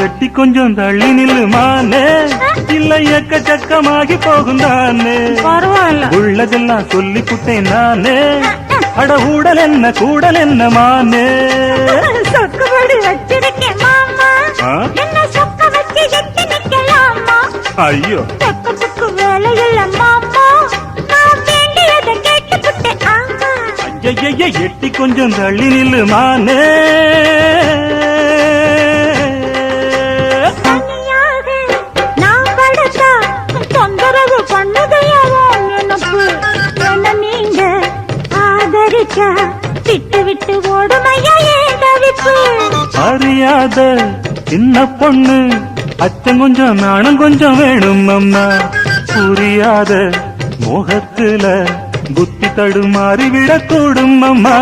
எட்டி கொஞ்சம் தள்ளி நில்லுமானே, இல்ல எக்கச்சக்கமாகி போகும் தானே. பரவாயில்ல, உள்ளதெல்லாம் சொல்லி புட்டேன் நானே, அட ஊடல் என்ன கூடல் என்ன மானே. சொக்குபடி வச்சிருக்கேன் மாமா, என்ன சொக்க வச்சு எட்டி நிக்கலாமா? ஐயோ சொக்கத்துக்கு வேலை இல்ல மாமா, நான் வேண்டியதை கேட்டுக்கிட்டேன். ஆமா ஐய எட்டி கொஞ்சம் தள்ளி நில்லுமானே. தனியாக நான் படுத்தா தொந்தரவு பண்ணுதையாவோ எனக்கு. என்ன நீங்க ஆதரிச்சா விட்டு விட்டு ஓடுமையா ஏன் தவிப்பு? அறியாத சின்ன பொண்ணு, அச்சம் கொஞ்சம் நாணம் கொஞ்சம் வேணும் அம்மா. புரியாத மோகத்துல புத்தி தடுமாறி விடக்கூடும் அம்மா.